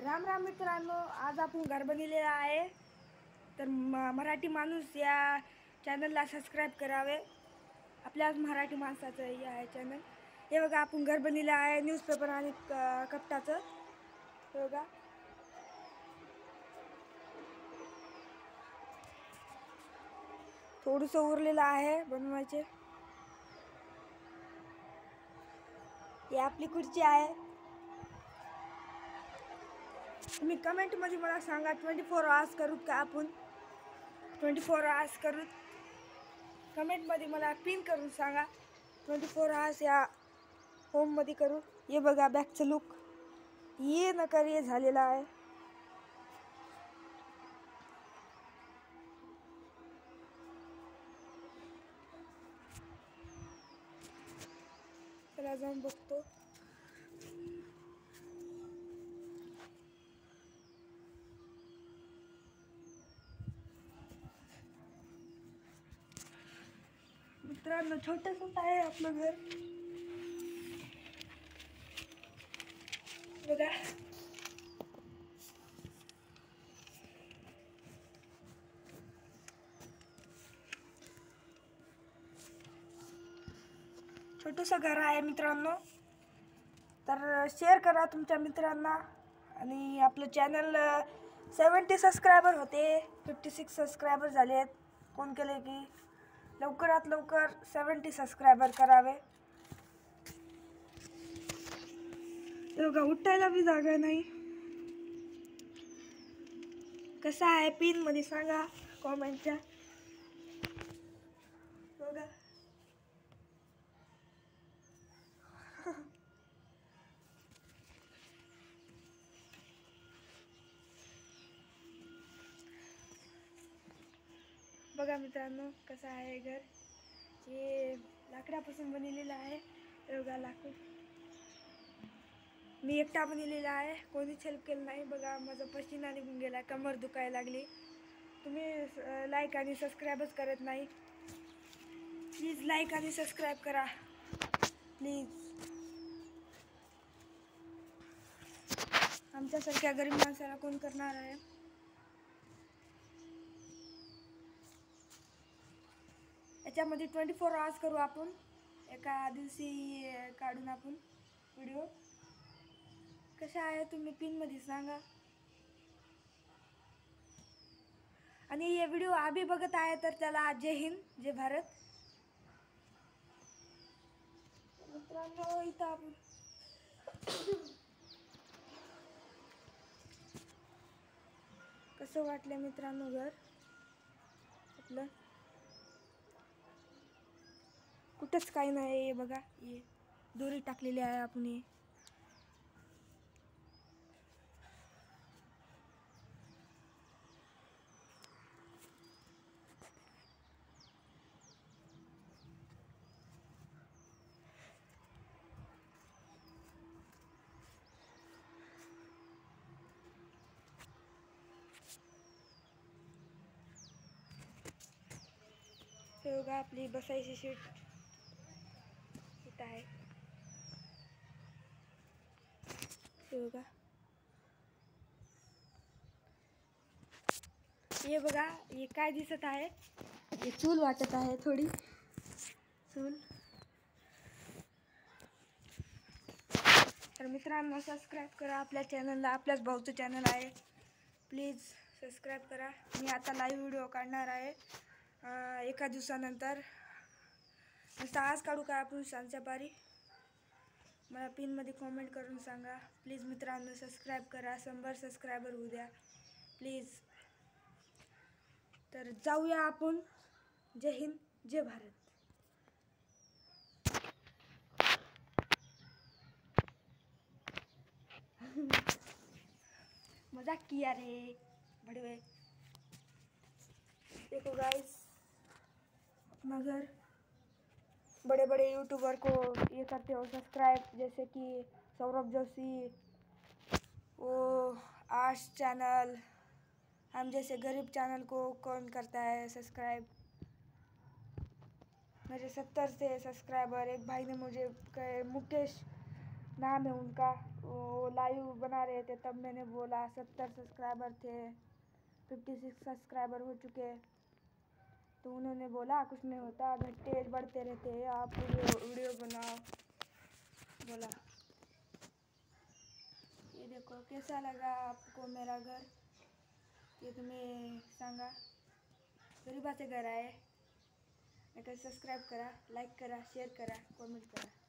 राम राम मित्रांनो, आज आपण घर बनवलेला आहे. तर मराठी माणूस या चॅनलला सबस्क्राईब करावे. आपल्या मराठी माणसाचं हे आहे चॅनल. हे बघा, आपण घर बनवलेलं आहे न्यूजपेपर आणि कपटाचं. हे बघा, थोडंसं उरलेलं आहे बनवायचे. ही आपली खुर्ची आहे. तुम्ही कमेंटमध्ये मला सांगा 24 आवर्स करूत का आपण. 24 आवर्स करूत. कमेंटमध्ये मला पिन करून सांगा 24 आवर्स या होममध्ये करू. हे बघा बॅकचं लुक ये नकार ये झालेला आहे. चला जाऊन बघतो. मित्रांनो, छोटंसंच आहे आपलं घर. बघा, छोटंसं घर आहे मित्रांनो. तर शेअर करा तुमच्या मित्रांना. आणि आपलं चॅनल 70 सबस्क्रायबर होते, 56 सबस्क्रायबर झाले आहेत. फोन केले की लवकरात लवकर 70 सबस्क्रायबर करावे. बघा, उठायला बी जागा नाही. कसा आहे पिन मध्ये सांगा कॉमेंटच्या. बघा, बघा मित्रांनो, कसं आहे घर. हे लाकडापासून बनलेलं आहे. बघा, लाकूड मी एकटा बनवलेला आहे, कोणीच हेल्प केलं नाही. बघा, माझा पसीना निघून गेला, कमर दुखायला लागली. तुम्ही लाईक आणि सबस्क्राईबच करत नाही. प्लीज लाईक आणि सबस्क्राईब करा प्लीज. आमच्यासारख्या गरीब माणसाला कोण करणार आहे. याच्यामध्ये 24 आवर्स करू आपण. एका दिवशी काढून आपण व्हिडिओ. कशा आहे तुम्ही पिनमध्ये सांगा. आणि हे व्हिडिओ आधी बघत आहे तर त्याला जय हिंद, जय भारत. मित्रांनो, इथं आपण कसं वाटलं मित्रांनो घर आपलं. कुठंच काही नाही. हे बघा, हे दोरी टाकलेली आहे आपण. हे बघा, आपली बसायची सीट इथं आहे. बघा, हे बघा, हे काय दिसत आहे. हे चूल वाटत आहे, थोडी चूल. तर मित्रांनो, सबस्क्राईब करा आपल्या चॅनलला. आपल्याच भाऊचं चॅनल आहे, प्लीज सबस्क्राईब करा. मी आता लाईव्ह व्हिडिओ काढणार आहे एका दिवसानंतर. नुसतं आज काढू का आपण सांजच्या पारी. मला पिनमध्ये कॉमेंट करून सांगा प्लीज. मित्रांनो, सबस्क्राईब करा. 100 सबस्क्रायबर होऊ द्या प्लीज. तर जाऊया आपण. जय हिंद, जय भारत. मजाक किया रे बड़े. देखो गाइस, अपना घर. बड़े बड़े यूट्यूबर को ये करते हो सब्सक्राइब, जैसे कि सौरभ जोशी, वो आश चैनल. हम जैसे गरीब चैनल को कौन करता है सब्सक्राइब. मेरे 70 से सब्सक्राइबर. एक भाई ने मुझे मुकेश नाम है उनका, वो लाइव बना रहे थे तब मैंने बोला 70 सब्सक्राइबर थे, 56 सब्सक्राइबर हो चुके। तो उन्होंने बोला कुछ नहीं होता, घटते बढ़ते रहते हैं, आप वीडियो बनाओ बोला। ये देखो कैसा लगा आपको मेरा घर, ये तुम्हें सांगा गरीबाचे घर आहे। सबस्क्राईब करा, लाईक करा, शेअर करा, कमेंट करा।